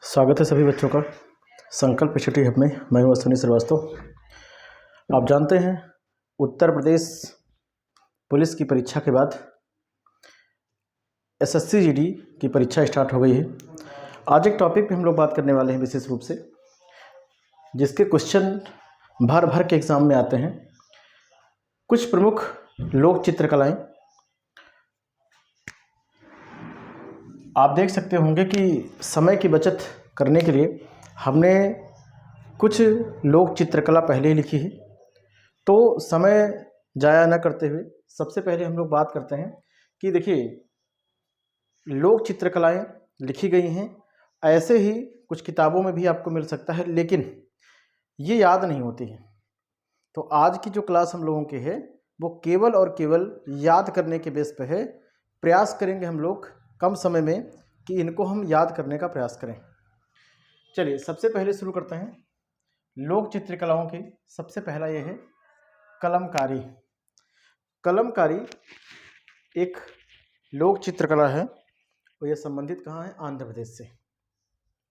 स्वागत है सभी बच्चों का संकल्प स्टडी हब में। मैं हूं अश्विनी श्रीवास्तव। आप जानते हैं उत्तर प्रदेश पुलिस की परीक्षा के बाद एसएससी जीडी की परीक्षा स्टार्ट हो गई है। आज एक टॉपिक पे हम लोग बात करने वाले हैं विशेष रूप से, जिसके क्वेश्चन भर भर के एग्जाम में आते हैं। कुछ प्रमुख लोक चित्रकलाएं आप देख सकते होंगे कि समय की बचत करने के लिए हमने कुछ लोक चित्रकला पहले ही लिखी है, तो समय जाया न करते हुए सबसे पहले हम लोग बात करते हैं कि देखिए लोक चित्रकलाएं लिखी गई हैं। ऐसे ही कुछ किताबों में भी आपको मिल सकता है, लेकिन ये याद नहीं होती है। तो आज की जो क्लास हम लोगों की है वो केवल और केवल याद करने के बेस पे है। प्रयास करेंगे हम लोग कम समय में कि इनको हम याद करने का प्रयास करें। चलिए सबसे पहले शुरू करते हैं लोक चित्रकलाओं की। सबसे पहला ये है कलमकारी। कलमकारी एक लोक चित्रकला है और यह संबंधित कहाँ है? आंध्र प्रदेश से।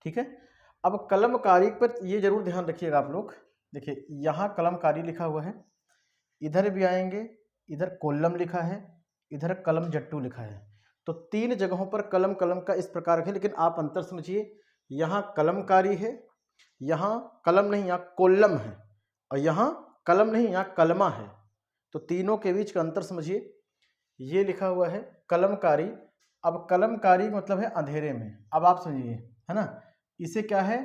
ठीक है। अब कलमकारी पर ये जरूर ध्यान रखिएगा आप लोग। देखिए यहाँ कलमकारी लिखा हुआ है, इधर भी आएंगे, इधर कोल्लम लिखा है, इधर कलम जट्टू लिखा है। तो तीन जगहों पर कलम कलम का इस प्रकार है, लेकिन आप अंतर समझिए। यहाँ कलमकारी है, यहाँ कलम नहीं, यहाँ कोल्लम है, और यहाँ कलम नहीं, यहाँ कलमा है। तो तीनों के बीच का अंतर समझिए। ये लिखा हुआ है कलमकारी। अब कलमकारी मतलब है अंधेरे में। अब आप समझिए, है ना। इसे क्या है?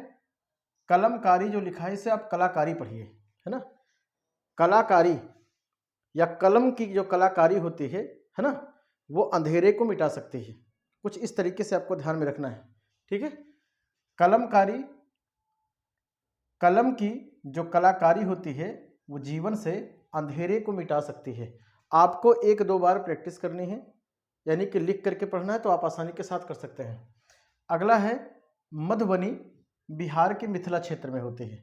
कलमकारी जो लिखा है इसे आप कलाकारी पढ़िए, है ना। कलाकारी या कलम की जो कलाकारी होती है ना, वो अंधेरे को मिटा सकती है। कुछ इस तरीके से आपको ध्यान में रखना है। ठीक है। कलमकारी, कलम की जो कलाकारी होती है वो जीवन से अंधेरे को मिटा सकती है। आपको एक दो बार प्रैक्टिस करनी है, यानी कि लिख करके पढ़ना है, तो आप आसानी के साथ कर सकते हैं। अगला है मधुबनी। बिहार के मिथिला क्षेत्र में होती है।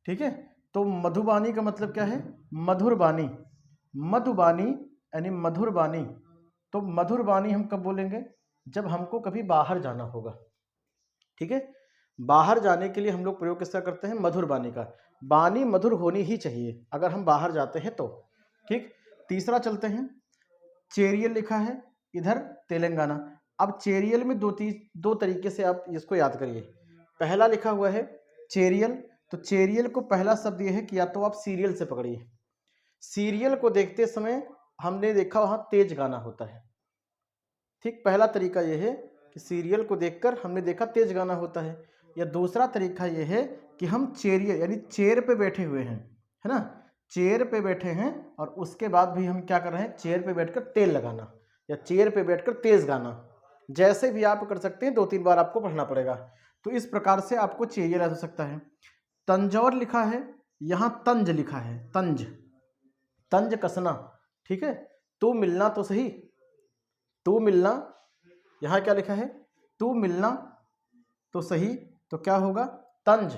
ठीक है। तो मधुबानी का मतलब क्या है? मधुर बानी। मधुबानी यानी मधुर बानी। तो मधुर बानी हम कब बोलेंगे? जब हमको कभी बाहर जाना होगा। ठीक है। बाहर जाने के लिए हम लोग प्रयोग किसका करते हैं? मधुर बानी का। बानी मधुर होनी ही चाहिए अगर हम बाहर जाते हैं तो। ठीक। तीसरा चलते हैं, चेरियल लिखा है, इधर तेलंगाना। अब चेरियल में दो तरीके से आप इसको याद करिए। पहला लिखा हुआ है चेरियल, तो चेरियल को पहला शब्द यह है कि या तो आप सीरियल से पकड़िए। सीरियल को देखते समय हमने देखा वहां तेज गाना होता है। ठीक। पहला तरीका यह है कि सीरियल को देखकर हमने देखा तेज गाना होता है। या दूसरा तरीका यह है कि हम चेरियल यानी चेयर पे बैठे हुए हैं, है ना। चेयर पे बैठे हैं और उसके बाद भी हम क्या कर रहे हैं? चेयर पे बैठकर तेल लगाना या चेयर पे बैठकर तेज गाना। जैसे भी आप कर सकते हैं, 2-3 बार आपको पढ़ना पड़ेगा। तो इस प्रकार से आपको चेरियल याद हो सकता है। तंजौर लिखा है, यहाँ तंज लिखा है, तंज, तंज कसना। ठीक है। तू मिलना तो सही, तू मिलना। यहाँ क्या लिखा है? तू मिलना तो सही। तो क्या होगा? तंज,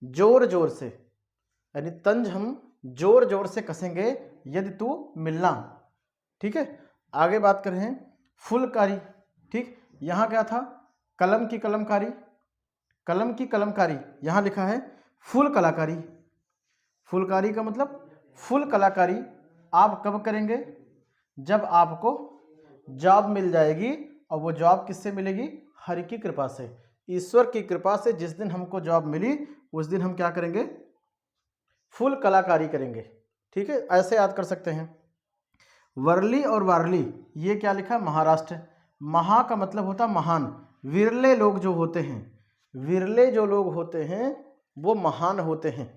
जोर जोर से, यानी तंज हम जोर जोर से कसेंगे यदि तू मिलना। ठीक है। आगे बात कर रहे हैं फुलकारी। ठीक। यहाँ क्या था? कलम की कलमकारी, कलम की कलमकारी। यहाँ लिखा है फूल कलाकारी। फुलकारी का मतलब फुल कलाकारी आप कब करेंगे? जब आपको जॉब मिल जाएगी। और वो जॉब किससे मिलेगी? हरि की कृपा से, ईश्वर की कृपा से। जिस दिन हमको जॉब मिली उस दिन हम क्या करेंगे? फुल कलाकारी करेंगे। ठीक है। ऐसे याद कर सकते हैं। वर्ली और वारली, ये क्या लिखा? महाराष्ट्र। महा का मतलब होता महान। विरले लोग जो होते हैं, विरले जो लोग होते हैं वो महान होते हैं।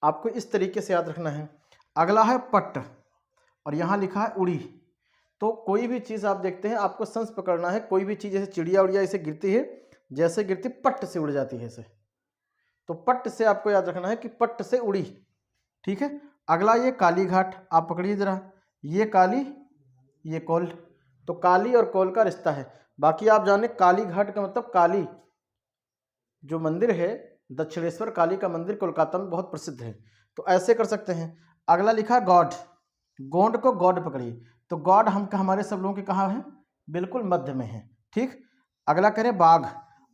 आपको इस तरीके से याद रखना है। अगला है पट्ट, और यहाँ लिखा है उड़ी। तो कोई भी चीज़ आप देखते हैं, आपको सेंस पकड़ना है। कोई भी चीज़ जैसे चिड़िया उड़िया ऐसे गिरती है, जैसे गिरती पट्ट से उड़ जाती है ऐसे। तो पट्ट से आपको याद रखना है कि पट्ट से उड़ी। ठीक है। अगला ये काली घाट, आप पकड़िए जरा। ये काली, ये कोल। तो काली और कोल का रिश्ता है। बाकी आप जाने काली घाट का मतलब काली जो मंदिर है, दक्षिणेश्वर काली का मंदिर कोलकाता में बहुत प्रसिद्ध है। तो ऐसे कर सकते हैं। अगला लिखा गॉड, गोंड को गॉड पकड़िए। तो गॉड हमारे सब लोगों के कहाँ है? बिल्कुल मध्य में है। ठीक। अगला करें बाघ।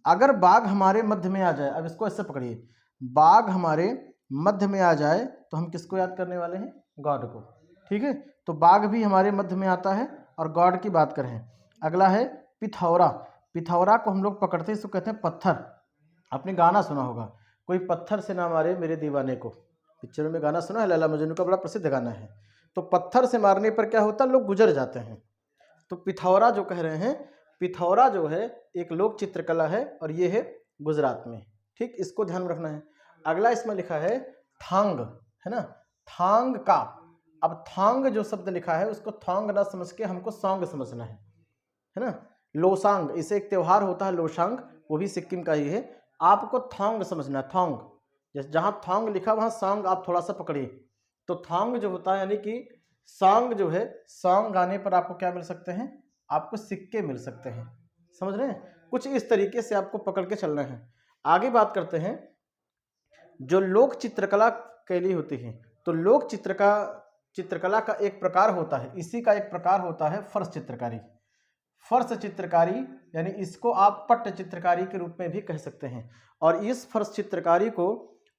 अगर बाघ हमारे मध्य में आ जाए, अब इसको ऐसे पकड़िए, बाघ हमारे मध्य में आ जाए तो हम किसको याद करने वाले हैं? गॉड को। ठीक है, तो बाघ भी हमारे मध्य में आता है और गॉड की बात करें। अगला है पिथौरा। पिथौरा को हम लोग पकड़ते हैं, इसको कहते हैं पत्थर। आपने गाना सुना होगा, कोई पत्थर से ना मारे मेरे दीवाने को, पिक्चर में गाना सुना है, लैला मजनू का बड़ा प्रसिद्ध गाना है। तो पत्थर से मारने पर क्या होता है? लोग गुजर जाते हैं। तो पिथौरा जो कह रहे हैं, पिथौरा जो है एक लोक चित्रकला है और ये है गुजरात में। ठीक, इसको ध्यान में रखना है। अगला इसमें लिखा है थांग, है ना, थांग का। अब थांग जो शब्द लिखा है उसको थांग ना समझ के हमको सॉन्ग समझना है ना। लोसांग, इसे एक त्योहार होता है लोसांग, वो भी सिक्किम का ही है। आपको थांग समझना है, थांग। जैसे जहाँ थांग लिखा वहाँ सॉन्ग आप थोड़ा सा पकड़िए। तो थांग जो होता है यानी कि सॉन्ग जो है, सॉन्ग गाने पर आपको क्या मिल सकते हैं? आपको सिक्के मिल सकते हैं। समझ रहे हैं? कुछ इस तरीके से आपको पकड़ के चलना है। आगे बात करते हैं जो लोक चित्रकला कैली होती है। तो लोक चित्रकला का एक प्रकार होता है, इसी का एक प्रकार होता है फर्श चित्रकारी। फर्श चित्रकारी यानी इसको आप पट्ट चित्रकारी के रूप में भी कह सकते हैं। और इस फर्श चित्रकारी को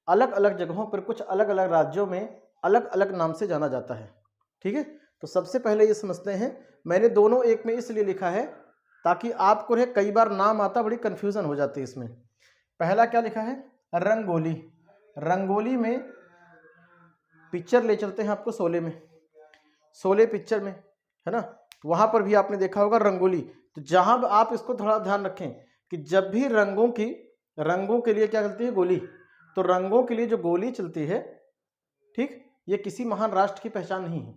अलग अलग जगहों पर, कुछ अलग अलग राज्यों में अलग अलग नाम से जाना जाता है। ठीक है, तो सबसे पहले ये समझते हैं, मैंने दोनों एक में इसलिए लिखा है ताकि आपको कई बार नाम आता, बड़ी कन्फ्यूजन हो जाती है इसमें। पहला क्या लिखा है? रंगोली। रंगोली में पिक्चर ले चलते हैं आपको शोले में, शोले पिक्चर में, है ना, वहां पर भी आपने देखा होगा रंगोली। तो जहां आप इसको थोड़ा ध्यान रखें कि जब भी रंगों के लिए क्या चलती है? गोली। तो रंगों के लिए जो गोली चलती है, ठीक, ये किसी महान राष्ट्र की पहचान नहीं है।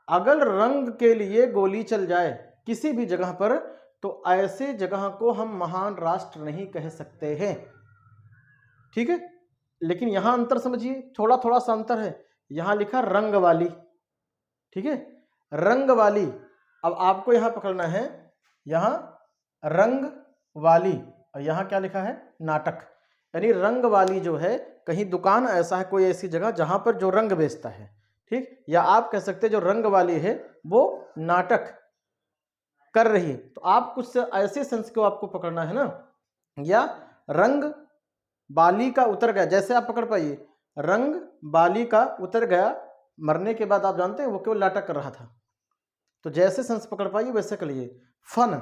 अगर रंग के लिए गोली चल जाए किसी भी जगह पर, तो ऐसे जगह को हम महान राष्ट्र नहीं कह सकते हैं। ठीक है, लेकिन यहां अंतर समझिए, थोड़ा थोड़ा सा अंतर है। यहां लिखा रंग वाली, ठीक है, रंग वाली। अब आपको यहां पकड़ना है, यहां रंग वाली, और यहां क्या लिखा है? नाटक। यानी रंग वाली जो है, कहीं दुकान ऐसा है, कोई ऐसी जगह जहां पर जो रंग बेचता है। ठीक, या आप कह सकते हैं जो रंग वाली है वो नाटक कर रही है। तो आप कुछ ऐसे सेंस को आपको पकड़ना है ना। या रंग बाली का उतर गया, जैसे आप पकड़ पाइए, रंग बाली का उतर गया, मरने के बाद आप जानते हैं वो केवल नाटक कर रहा था। तो जैसे सेंस पकड़ पाइए वैसे कर लिए। फन,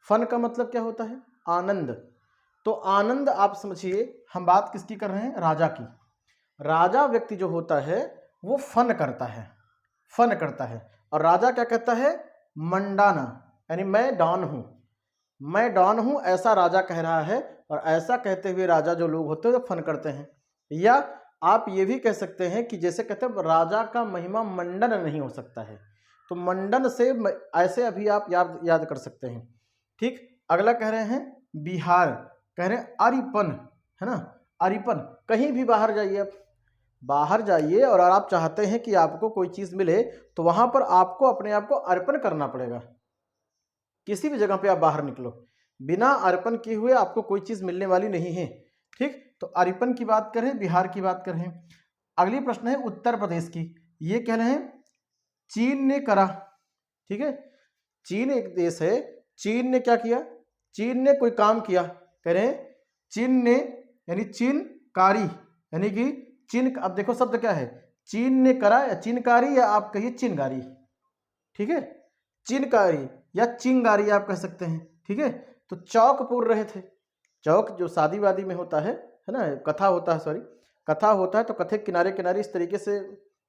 फन का मतलब क्या होता है? आनंद। तो आनंद आप समझिए, हम बात किसकी कर रहे हैं? राजा की। राजा व्यक्ति जो होता है वो फन करता है, फन करता है। और राजा क्या कहता है? मंडाना, यानी मैं डॉन हूं, मैं डॉन हूं, ऐसा राजा कह रहा है। और ऐसा कहते हुए राजा जो लोग होते हैं वो फन करते हैं। या आप ये भी कह सकते हैं कि जैसे कहते हैं राजा का महिमा मंडन नहीं हो सकता है, तो मंडन से ऐसे अभी आप याद कर सकते हैं। ठीक, अगला कह रहे हैं बिहार, कह रहे हैं अरिपन, है ना, अरिपन। कहीं भी बाहर जाइए, आप बाहर जाइए और आप चाहते हैं कि आपको कोई चीज मिले, तो वहां पर आपको अपने आप को अर्पण करना पड़ेगा। किसी भी जगह पे आप बाहर निकलो, बिना अर्पण किए हुए आपको कोई चीज मिलने वाली नहीं है। ठीक, तो अर्पण की बात करें, बिहार की बात करें। अगली प्रश्न है उत्तर प्रदेश की। ये कह रहे हैं चीन ने करा। ठीक है, चीन एक देश है, चीन ने क्या किया? चीन ने कोई काम किया। कह रहे हैं चीन ने, यानी चीनकारी, यानी कि चीन। अब देखो शब्द क्या है? चीन ने करा या चीनकारी, या आप कहिए चिनगारी। ठीक है, चिनकारी या चिंगारी आप कह सकते हैं। ठीक है, तो चौक पूर रहे थे। चौक जो शादी वादी में होता है ना, कथा होता है, सॉरी, कथा होता है, तो कथे किनारे किनारे इस तरीके से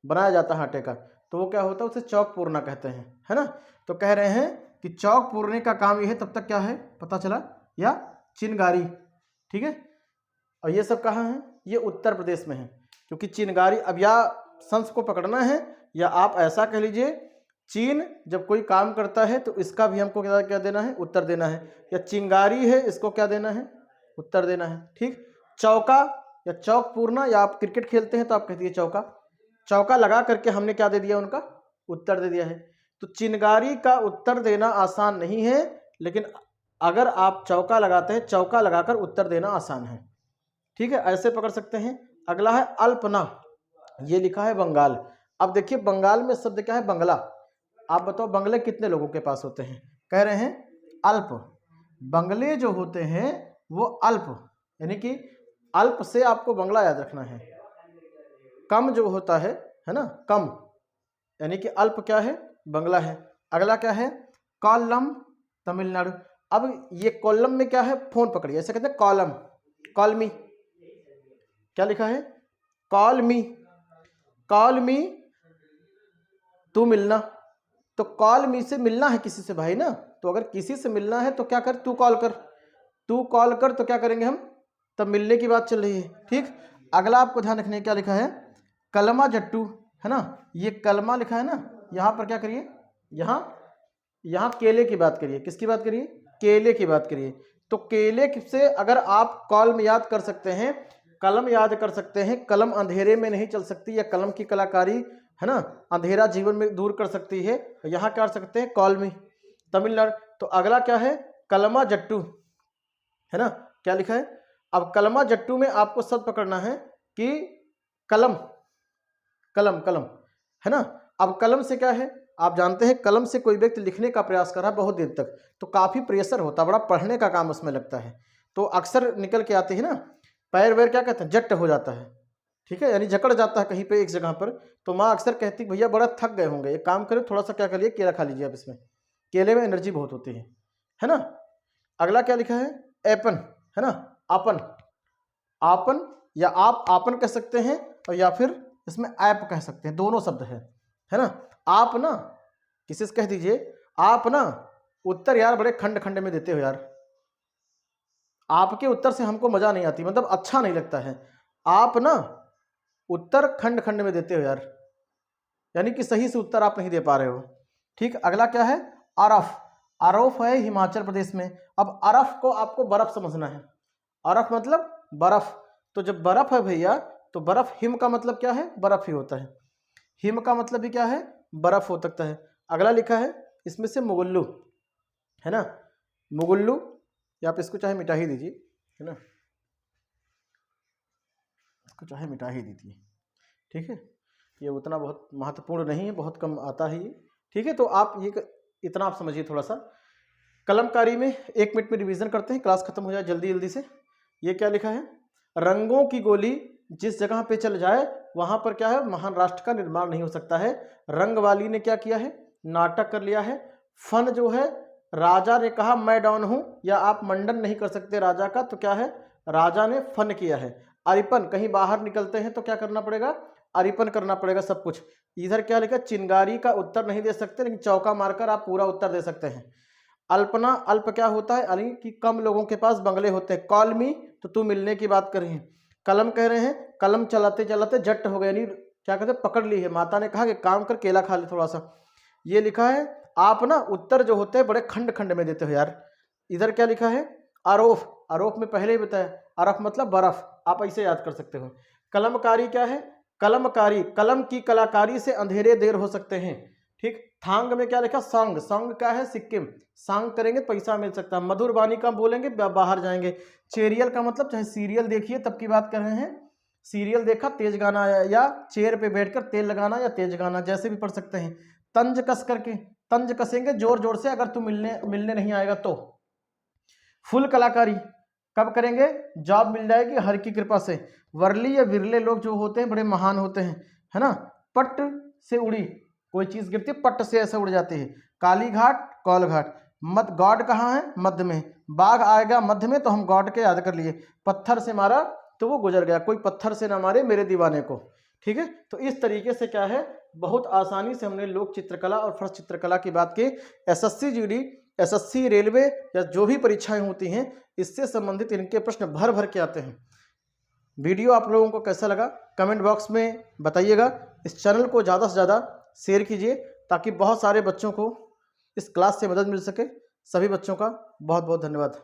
बनाया जाता है आटे का, तो वो क्या होता है? उसे चौक पूरना कहते हैं, है ना। तो कह रहे हैं कि चौक पूरने का काम ये है, तब तक क्या है पता चला, या चिनगारी। ठीक है, और ये सब कहाँ है? ये उत्तर प्रदेश में है, क्योंकि चिनगारी, अब या संस को पकड़ना है, या आप ऐसा कह लीजिए चीन जब कोई काम करता है तो इसका भी हमको क्या देना है? उत्तर देना है। या चिंगारी है, इसको क्या देना है? उत्तर देना है। ठीक, चौका या चौक पूरना, या आप क्रिकेट खेलते हैं तो आप कहती है चौका, चौका लगा करके हमने क्या दे दिया? उनका उत्तर दे दिया है। तो चिंगारी का उत्तर देना आसान नहीं है, लेकिन अगर आप चौका लगाते हैं, चौका लगाकर उत्तर देना आसान है। ठीक है, ऐसे पकड़ सकते हैं। अगला है अल्पना, ये लिखा है बंगाल। अब देखिए बंगाल में शब्द क्या है? बंगला। आप बताओ बंगले कितने लोगों के पास होते हैं? कह रहे हैं अल्प। बंगले जो होते हैं वो अल्प, यानी कि अल्प से आपको बंगला याद रखना है। कम जो होता है ना, कम, यानी कि अल्प क्या है, बंगला है। अगला क्या है, कॉलम, तमिलनाडु। अब ये कॉलम में क्या है, फोन पकड़िए, ऐसे कहते हैं कॉलम, कॉल मी, क्या लिखा है, कॉल मी, कॉल मी, तू मिलना। तो कॉल मी से मिलना है किसी से भाई ना, तो अगर किसी से मिलना है तो क्या कर, तू कॉल कर, तू कॉल कर, तो क्या करेंगे हम, तब मिलने की बात चल रही है। ठीक, अगला आपको ध्यान रखने क्या लिखा है, कलमा जट्टू, है ना, ये कलमा लिखा है ना, यहाँ पर क्या करिए, यहाँ केले की बात करिए, किसकी बात करिए, केले की बात करिए। तो केले से अगर आप कॉलम याद कर सकते हैं, कलम याद कर सकते हैं, कलम अंधेरे में नहीं चल सकती, या कलम की कलाकारी है ना अंधेरा जीवन में दूर कर सकती है, यहाँ क्या कर सकते हैं, कॉल मी, तमिलनाडु। तो अगला क्या है, कलमा जट्टू, है ना, क्या लिखा है। अब कलमा जट्टू में आपको शब्द पकड़ना है कि कलम, कलम, कलम, है ना। अब कलम से क्या है, आप जानते हैं कलम से कोई व्यक्ति लिखने का प्रयास कर रहा है बहुत देर तक, तो काफ़ी प्रेशर होता है, बड़ा पढ़ने का काम उसमें लगता है, तो अक्सर निकल के आते हैं ना, पैर वैर क्या कहते हैं, जट्ट हो जाता है, ठीक है, यानी जकड़ जाता है कहीं पे एक जगह पर। तो माँ अक्सर कहती भैया बड़ा थक गए होंगे, एक काम करें थोड़ा सा क्या करिए, केला खा लीजिए आप, इसमें केले में एनर्जी बहुत होती है ना। अगला क्या लिखा है, एपन, है ना, आपन, आपन या आप आपन कह सकते हैं, और या फिर इसमें ऐप कह सकते हैं, दोनों शब्द है ना। आप ना, किसी से कह दीजिए आप ना उत्तर यार बड़े खंड खंड में देते हो यार, आपके उत्तर से हमको मजा नहीं आती, मतलब अच्छा नहीं लगता है, आप ना उत्तर खंड खंड में देते हो यार, यानी कि सही से उत्तर आप नहीं दे पा रहे हो। ठीक, अगला क्या है, अरफ, अरफ है हिमाचल प्रदेश में। अब अरफ को आपको बर्फ समझना है, अरफ मतलब बर्फ, तो जब बर्फ है भैया, तो बर्फ, हिम का मतलब क्या है, बर्फ ही होता है, हिम का मतलब भी क्या है, बर्फ हो सकता है। अगला लिखा है इसमें से मुगुल्लू, है ना, मुगुल्लू, या आप इसको चाहे मिटा ही दीजिए, है ना, इसको चाहे मिटा ही दीजिए, ठीक है, ये उतना बहुत महत्वपूर्ण नहीं है, बहुत कम आता है ये, ठीक है। तो आप ये इतना आप समझिए थोड़ा सा। कलमकारी में 1 मिनट में रिवीजन करते हैं, क्लास खत्म हो जाए जल्दी जल्दी से। ये क्या लिखा है, रंगों की गोली जिस जगह पे चल जाए वहां पर क्या है, महान राष्ट्र का निर्माण नहीं हो सकता है। रंग वाली ने क्या किया है, नाटक कर लिया है। फन जो है, राजा ने कहा मैं डॉन हूं, या आप मंडन नहीं कर सकते राजा का, तो क्या है, राजा ने फन किया है। अरिपन, कहीं बाहर निकलते हैं तो क्या करना पड़ेगा, अरिपन करना पड़ेगा सब कुछ। इधर क्या लिखा, चिंगारी का उत्तर नहीं दे सकते, लेकिन चौका मारकर आप पूरा उत्तर दे सकते हैं। अल्पना, अल्प क्या होता है, यानी कि कम लोगों के पास बंगले होते हैं। कॉल मी, तो तू मिलने की बात कर रही है। कलम कह रहे हैं, कलम चलाते चलाते जट हो गए, यानी क्या कहते हैं, पकड़ ली है, माता ने कहा कि काम कर केला खा ले थोड़ा सा। ये लिखा है, आप ना उत्तर जो होते हैं बड़े खंड खंड में देते हो यार। इधर क्या लिखा है, आरोफ, आरोफ में पहले ही बताया, अरफ मतलब बर्फ, आप ऐसे याद कर सकते हो। कलमकारी क्या है, कलमकारी, कलम की कलाकारी से अंधेरे देर हो सकते हैं। ठीक, थांग में क्या लिखा, सॉन्ग, सॉन्ग क्या है, सिक्किम, सॉन्ग करेंगे पैसा मिल सकता है। मधुर वाणी का बोलेंगे बाहर जाएंगे। चेरियल का मतलब चाहे सीरियल देखिए तब की बात कर रहे हैं, सीरियल देखा तेज गाना आया, या चेयर पे बैठकर तेल लगाना या तेज गाना, जैसे भी पढ़ सकते हैं। तंज कस करके, तंज कसेंगे जोर जोर से, अगर तू मिलने नहीं आएगा तो। फुल कलाकारी कब करेंगे, जॉब मिल जाएगी हर की कृपा से। वर्ली या विरले लोग जो होते हैं बड़े महान होते हैं, है ना। पट से उड़ी, कोई चीज गिरती है पट से ऐसे उड़ जाती है। काली घाट, कौल घाट। मत, गॉड कहाँ है, मध्य में। बाघ आएगा मध्य में, तो हम गॉड के याद कर लिए। पत्थर से मारा तो वो गुजर गया, कोई पत्थर से ना मारे मेरे दीवाने को। ठीक है, तो इस तरीके से क्या है, बहुत आसानी से हमने लोक चित्रकला और फर्श चित्रकला की बात की। एसएससी जीडी, एसएससी रेलवे या जो भी परीक्षाएं होती हैं, इससे संबंधित इनके प्रश्न भर भर के आते हैं। वीडियो आप लोगों को कैसा लगा कमेंट बॉक्स में बताइएगा। इस चैनल को ज़्यादा से ज़्यादा शेयर कीजिए, ताकि बहुत सारे बच्चों को इस क्लास से मदद मिल सके। सभी बच्चों का बहुत बहुत धन्यवाद।